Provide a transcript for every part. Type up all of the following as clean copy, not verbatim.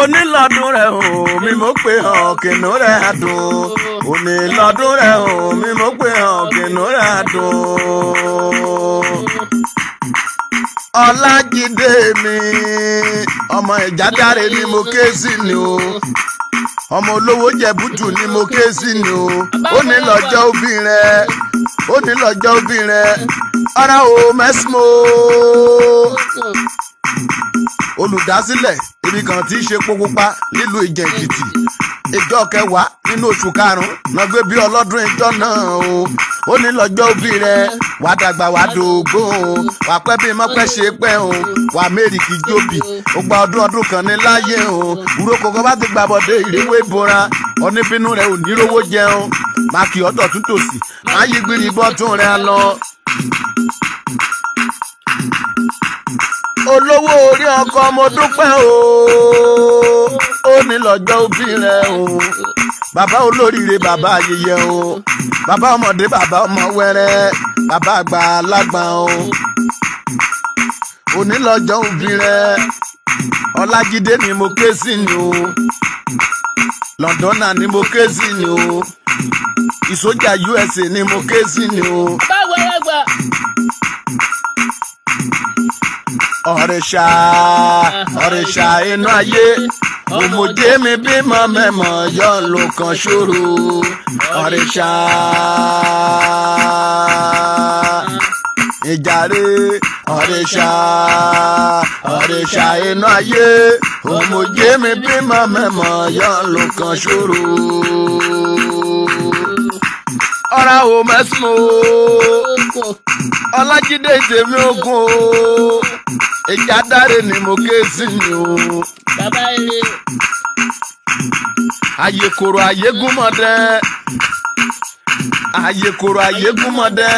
Òní lọ́dún rẹ̀ o mi mo pè hàn kìnnú rẹ̀ adùn. Òní lọ́dún rẹ̀ o mi mo pè hàn kìnnú rẹ̀ adùn. Ọlájídé mi ọmọ Ìjàdáre ni mo ké sí ni o. Ọmọ olówó Jẹ̀bútù ni mo ké sí ni o. Òní lọ́jọ́ òbí rẹ̀, òní lọ́jọ́ òbí rẹ̀. Ọ̀rá o mẹ́sìmọ́ olùdásílẹ̀ ibi kan tí í ṣe Pópópá nílùú Ìjẹ̀n-Èkìtì ìjọ kẹwàá nínú oṣù karùn-ún náà gbé bí ọlọ́dún ìjọ náà o. Ó ní lọ́jọ́ òbí rẹ̀ wàá dàgbà wàá dògbò o, wàá pẹ́ bí mọ́pẹ́ ṣe pẹ́ o, wàá mẹ́rìkì jóbi ó gba ọdún kan ní láyé o. Ìrókò kan bá ti gbàbọ̀dé ìrèwé ìbora oníbínú rẹ̀ ò ní rówó jẹun máa kì ọ́ tọ̀tún tòsì máa yí gbìrì bọ́tún rẹ̀ lọ. Olówó orí ọkọ mo dúpẹ́ o, ó ní lọ́jọ́ òbí rẹ̀ o. Bàbá olóríire bàbá ayẹyẹ o, bàbá ọmọdé bàbá ọmọ wẹ́rẹ́ bàbá àgbà lágbà o. Òní lọ́jọ́ òbí rẹ̀ Ọlájídé ni mo ké sí ni o, Lọ́ndọ́nà ni mo ké sí ni o, ìsójà USA ni mo ké sí ni o. Báwo ẹ gbà? Ọ̀rẹ́ṣà inú ayé òmòdé mi bímọ mẹ́mọ̀ yọ ló kan ṣòro. Ọ̀rẹ́ṣà ìjàre ọ̀rẹ́ṣà inú ayé òmòdé mi bímọ mẹ́mọ̀ yọ ló kan ṣòro. Ọ̀rá o mẹ́sìmọ́ Ọlájídé tèmi ogun o. Ìjàdáre ni mo ké sí ni o. Bàbá eré. Ayékòrò ayégúnmọdé, ayékòrò ayégúnmọdé.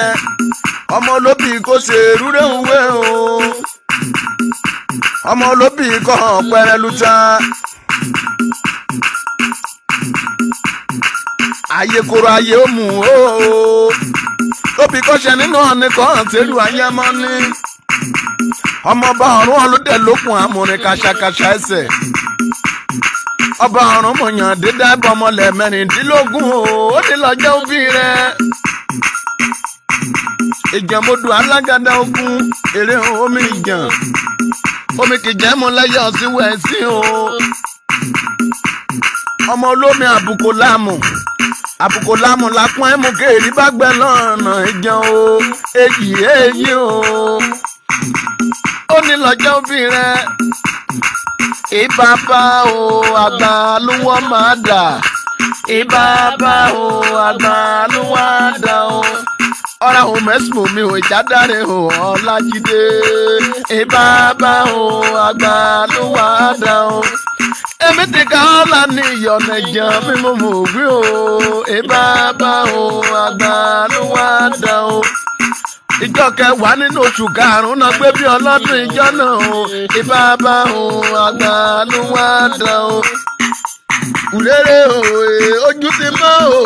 Ọmọ olóbì kò ṣe rúrẹ́ òwe o. Ọmọ olóbì kò hàn pẹ́rẹ́ lùtà. Ayékòrò ayé ó mú o. Tóbi kọ́ṣẹ́ nínú ọ̀nì kan tẹ́lú ayé mọ́ ní. Ọmọọba ọ̀run ọlọ́dẹ lókun amúrin kàṣàkàṣà ẹsẹ̀. Ọba ọ̀run mọ̀yàn dídá bọ́mọlẹ̀ mẹ́rìndínlógún o. Ó ní lọ́jọ́ òbí rẹ̀. Ìjànmodò alágàdá ogun èrè omi ìjàn. Omi kìjẹ́ mú lẹ́yọ̀ sí wẹ̀sí o. Ọmọ olómi àbùkù láàmù lápọ́n ẹ̀mú kéèrí bá gbẹ lọ́nà ìjàn o. Èyí o. Ó ní lọ́jọ́ òbí rẹ̀. Ìbàbá o àgbà lúwọ́ máa dà. Ìbàbá o àgbà lúwọ́ dà o. Ọ̀rá o mẹ́sìmọ́ mi ò Ìjàdáre o Ọlájídé. Ìbàbá o àgbà lúwọ́ dà o. Èmi ti ká ọ̀la ní ìyọ̀nà ìjàn mi mo mọ̀ wí o. Ìbàbá o àgbà lúwọ́ dà o. Ìjọ kẹwàá nínú oṣù karùn-ún náà gbé bí ọlọ́dún ìjọ náà o. Ìbàbá o àgbà ló wá dà o. Ùréré o ojú ti mọ́ o.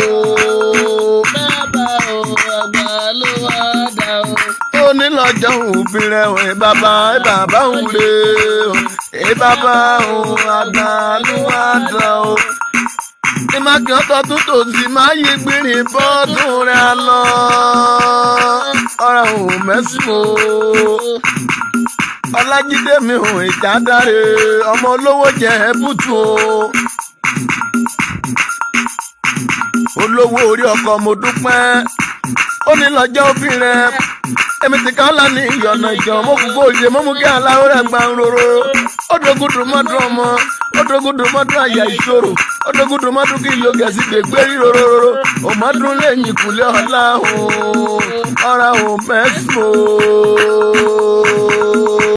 Bàbá o àgbà ló wá dà o. Ó ní lọ́jọ́ òbí rẹ̀ o. Bàbá òwúre o. Bàbá o àgbà ló wá dà o. Ìmákì ọ̀tọ̀ tún tòsí máa yí gbìrì bọ́ọ̀dún rẹ̀ lọ. Ọ̀rá o mẹ́sìmọ́ Ọlájídé mi ò Ìjàdáre ọmọ olówó Jẹ̀bútù o. Olówó orí ọkọ mo dúpẹ́. Ó ní lọ́jọ́ òbí rẹ̀. Èmi ti ká ọ̀la ní ìyọ̀nà ìjàn mo kú gbòòjé mo mú kí aláwọ̀ rẹ̀ gbà ń rorò. Ó dogudu mọ́dún ọmọ, ó dogudu mọ́dún àyà ìṣòro, ó dogudu mọ́dún kí ìlò gẹ̀ẹ́sì gbègbè rírororo. Òmọ́dún lẹ́yìn ìkúlẹ̀ ọ̀la o. Ọ̀rá o mẹ́sìmọ́.